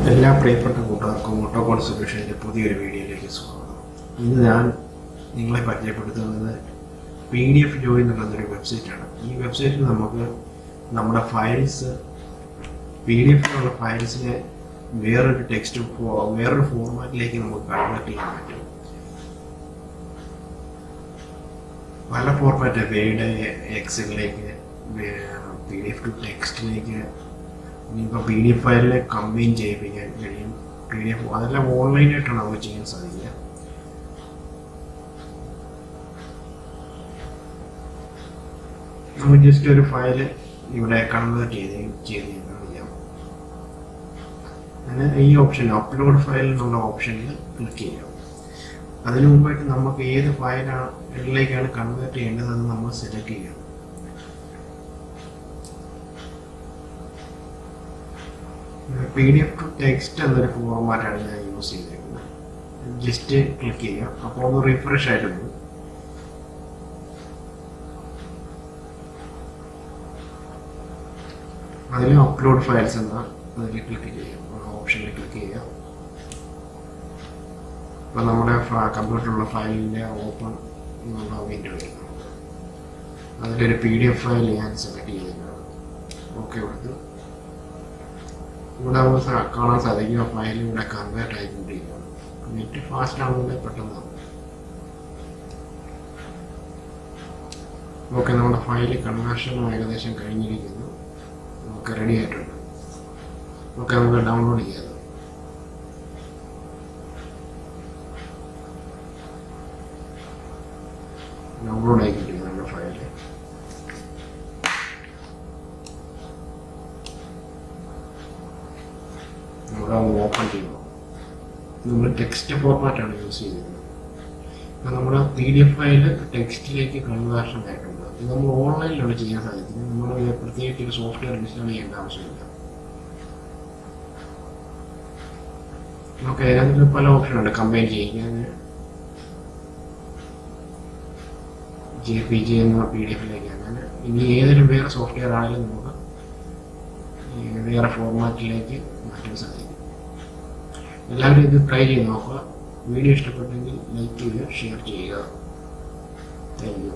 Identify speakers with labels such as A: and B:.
A: എല്ലാ പ്രിയപ്പെട്ട കൂട്ടുകാർക്കും ഓട്ടോകോൺ സൊല്യൂഷൻ്റെ പുതിയൊരു വീഡിയോയിലേക്ക് സ്വാഗതം. ഇന്ന് ഞാൻ നിങ്ങളെ പരിചയപ്പെടുത്തുന്നത് PDF ജോയ് എന്നുള്ളൊരു വെബ്സൈറ്റാണ്. ഈ വെബ്സൈറ്റിൽ നമുക്ക് നമ്മുടെ ഫയൽസ് PDF ഫയൽസിനെ വേറൊരു ഫോർമാറ്റിലേക്ക് നമുക്ക് കൺവേർട്ട് ചെയ്യാൻ പറ്റും. പല ഫോർമാറ്റ് വേഡ്, എക്സലിലേക്ക്, PDF ടു ടെക്സ്റ്റിലേക്ക്, ഇപ്പോൾ PDF ഫയലിനെ കമ്പൈൻ ചെയ്യിപ്പിക്കാൻ കഴിയും. PDF അതെല്ലാം ഓൺലൈനായിട്ടാണ് നമുക്ക് ചെയ്യാൻ സാധിക്കുക. നമുക്ക് ജസ്റ്റ് ഒരു ഫയൽ ഇവിടെ കൺവേർട്ട് ചെയ്ത് കാണിക്കാം. അങ്ങനെ ഈ ഓപ്ഷൻ അപ്ലോഡ് ഫയൽ എന്നുള്ള ഓപ്ഷനിൽ ക്ലിക്ക് ചെയ്യാം. അതിനു മുമ്പായിട്ട് നമുക്ക് ഏത് ഫയലിലേക്കാണ് കൺവേർട്ട് ചെയ്യേണ്ടത് അത് നമ്മൾ സെലക്ട് ചെയ്യാം. PDF ടു ടെക്സ്റ്റ് എന്നൊരു ഫോർമാറ്റാണ് ഞാൻ യൂസ് ചെയ്തിരിക്കുന്നത്. ജസ്റ്റ് ക്ലിക്ക് ചെയ്യാം. അപ്പോൾ ഒന്ന് റിഫ്രഷ് ആയിട്ട് വരും. അതിൽ അപ്ലോഡ് ഫയൽസ് എന്ന അതിൽ ക്ലിക്ക് ചെയ്യാം. ഓപ്ഷനിൽ ക്ലിക്ക് ചെയ്യാം. അപ്പോൾ നമ്മുടെ കമ്പ്യൂട്ടറിലുള്ള ഫയലിൻ്റെ ഓപ്പൺ എന്നുള്ള വിൻഡോ വരുന്നു. അതിലൊരു PDF ഫയൽ ഞാൻ സെലക്ട് ചെയ്തിട്ടുണ്ട്. ഓക്കെ കൊടുത്തു. ഇവിടെ നമുക്ക് കാണാൻ സാധിക്കും ആ ഫയൽ ഇവിടെ കൺവേർട്ട് ആയിക്കൊണ്ടിരിക്കുകയാണ്. നെറ്റ് ഫാസ്റ്റ് ആണെങ്കിൽ പെട്ടെന്ന്. ഓക്കെ, നമ്മുടെ ഫയൽ കൺവേർഷൻ ഏകദേശം കഴിഞ്ഞിരിക്കുന്നു. നമുക്ക് റെഡി ആയിട്ടുണ്ട്. ഓക്കെ, നമുക്ക് ഡൗൺലോഡ് ചെയ്യാം. ഡൗൺലോഡ് ആയിക്കൊണ്ടിരിക്കുന്നു നമ്മുടെ ഫയൽ. ഓപ്പൺ ചെയ്യുന്നു. നമ്മൾ ടെക്സ്റ്റ് ഫോർമാറ്റാണ് യൂസ് ചെയ്തിരുന്നത്. അപ്പോൾ നമ്മുടെ PDF ഫയൽ ടെക്സ്റ്റിലേക്ക് കൺവേർഷൻ ആയിട്ടുണ്ട്. ഇത് നമ്മൾ ഓൺലൈനിലാണ് ചെയ്യാൻ സാധിക്കുന്നത്. നമ്മൾ പ്രത്യേകിച്ച് ഒരു സോഫ്റ്റ്വെയർ ഇൻസ്റ്റാൾ ചെയ്യേണ്ട ആവശ്യമില്ല. നമുക്ക് അതിനകത്ത് പല ഓപ്ഷനുണ്ട്. കമ്പൈൻ ചെയ്യാൻ, JPG എന്ന PDF അങ്ങനെ ഇനി ഏതെങ്കിലും വേറെ സോഫ്റ്റ്വെയർ ആണെങ്കിലും നമുക്ക് വേറെ ഫോർമാറ്റിലേക്ക് മാറ്റാൻ സാധിക്കും. എല്ലാവരും ഇത് ട്രൈ ചെയ്ത് നോക്കുക. വീഡിയോ ഇഷ്ടപ്പെട്ടെങ്കിൽ ലൈക്ക് ചെയ്യുക, ഷെയർ ചെയ്യുക. Thank you.